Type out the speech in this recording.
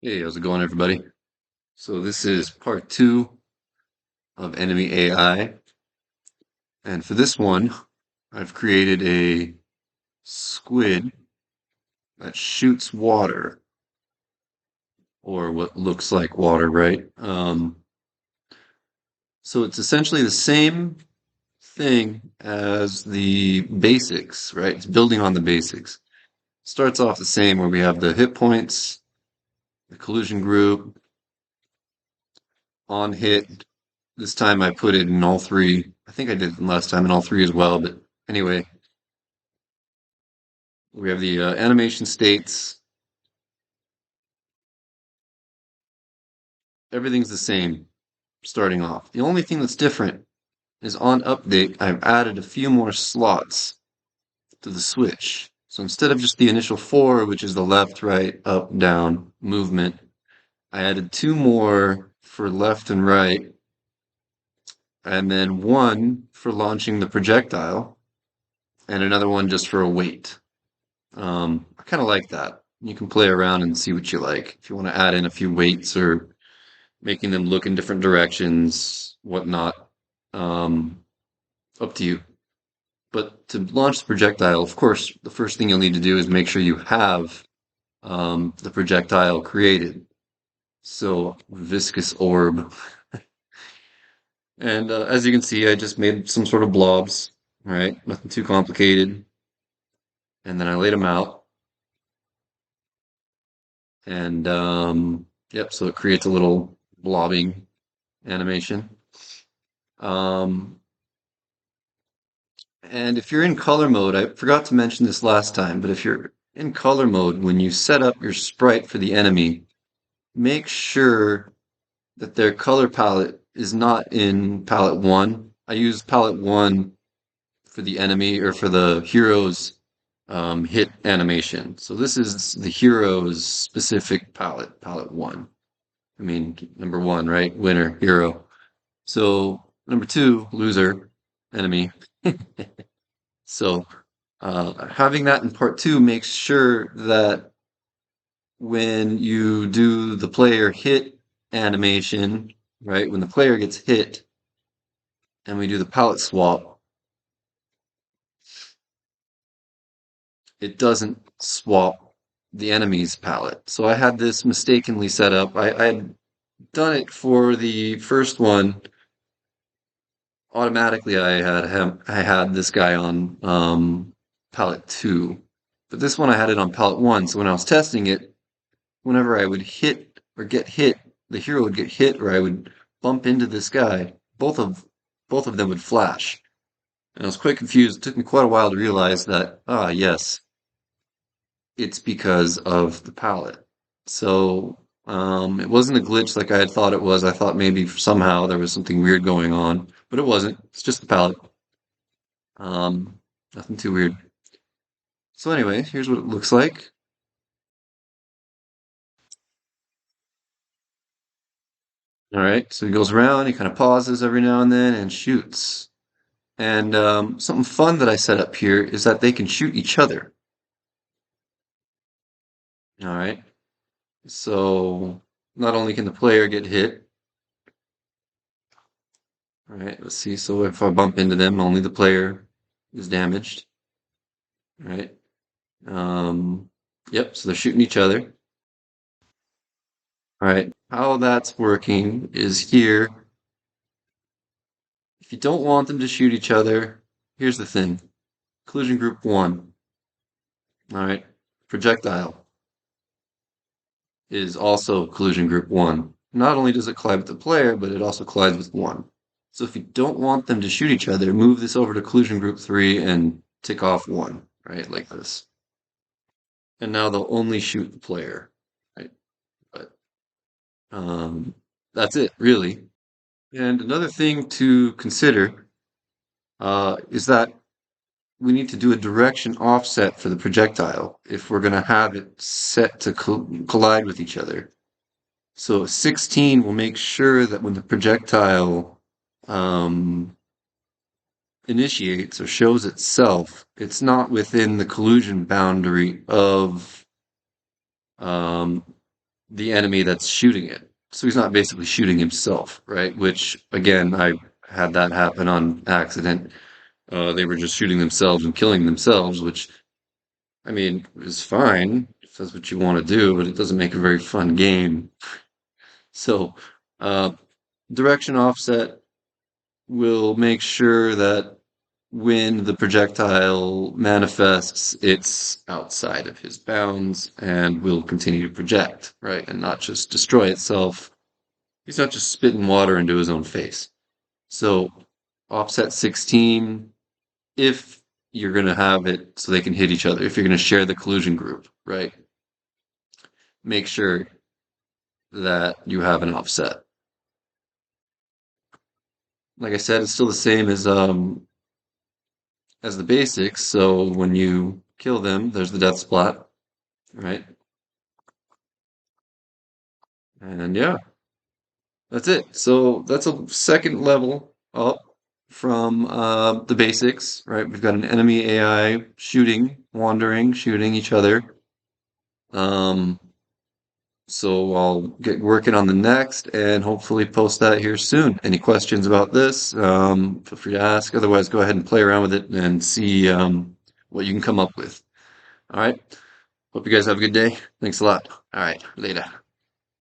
Hey, how's it going, everybody? So this is part two of enemy AI, and for this one, I've created a squid that shoots water, or what looks like water, right? So it's essentially the same thing as the basics, right? It's building on the basics. Starts off the same where we have the hit points, the collusion group, on hit. This time I put it in all three. I think I did it last time in all three as well, but anyway, we have the animation states. Everything's the same starting off. The only thing that's different is on update, I've added a few more slots to the switch. So instead of just the initial four, which is the left, right, up, down movement, I added two more for left and right, and then one for launching the projectile, and another one just for a weight. I kind of like that. You can play around and see what you like. If you want to add in a few weights or making them look in different directions, whatnot. Um, Up to you. But to launch the projectile, of course, the first thing you'll need to do is make sure you have the projectile created. So, viscous orb. And as you can see, I just made some sort of blobs, right? Nothing too complicated. And then I laid them out. And yep, so it creates a little blobbing animation. Um, And if you're in color mode, I forgot to mention this last time, but if you're in color mode, when you set up your sprite for the enemy, make sure that their color palette is not in palette 1. I use palette 1 for the enemy or for the hero's hit animation. So this is the hero's specific palette, palette 1. I mean, number 1, right? Winner, hero. So number 2, loser, enemy. So having that in part two makes sure that when you do the player hit animation, right, when the player gets hit and we do the palette swap, it doesn't swap the enemy's palette. So I had this mistakenly set up. I had done it for the first one automatically. I had this guy on palette 2, but this one I had it on palette 1. So when I was testing it, whenever I would hit or get hit, the hero would get hit, or I would bump into this guy. Both of them would flash, and I was quite confused. It took me quite a while to realize that. Yes, it's because of the palette. So it wasn't a glitch like I had thought it was. I thought maybe somehow there was something weird going on, but it wasn't. It's just the palette. Um, Nothing too weird. So anyway, here's what it looks like. All right, so he goes around, he kind of pauses every now and then and shoots. And something fun that I set up here is that they can shoot each other. All right, so not only can the player get hit, all right, let's see. So if I bump into them, only the player is damaged. All right. Um, yep, so they're shooting each other. All right, how that's working is here. If you don't want them to shoot each other, here's the thing. Collision group 1. All right, projectile is also collision group 1. Not only does it collide with the player, but it also collides with 1. So if you don't want them to shoot each other, move this over to collision group 3 and tick off 1, right? Like this. And now they'll only shoot the player, right? But that's it, really. And another thing to consider is that we need to do a direction offset for the projectile if we're going to have it set to collide with each other. So 16 will make sure that when the projectile um, initiates or shows itself, it's not within the collusion boundary of um, the enemy that's shooting it. So he's not basically shooting himself, right? Which again, I had that happen on accident. They were just shooting themselves and killing themselves, which I mean is fine if that's what you want to do, but it doesn't make a very fun game. So, uh, direction offset will make sure that when the projectile manifests, it's outside of his bounds and will continue to project, right? And not just destroy itself. He's not just spitting water into his own face. So, offset 16, if you're going to have it so they can hit each other, if you're going to share the collusion group, right? Make sure that you have an offset. Like I said, it's still the same as the basics. So when you kill them, there's the death splat, right? And yeah, that's it. So that's a second level up from the basics, right? We've got an enemy AI shooting, wandering, shooting each other. Um, so I'll get working on the next and hopefully post that here soon. Any questions about this? Feel free to ask. Otherwise, go ahead and play around with it and see what you can come up with. All right. Hope you guys have a good day. Thanks a lot. All right. Later.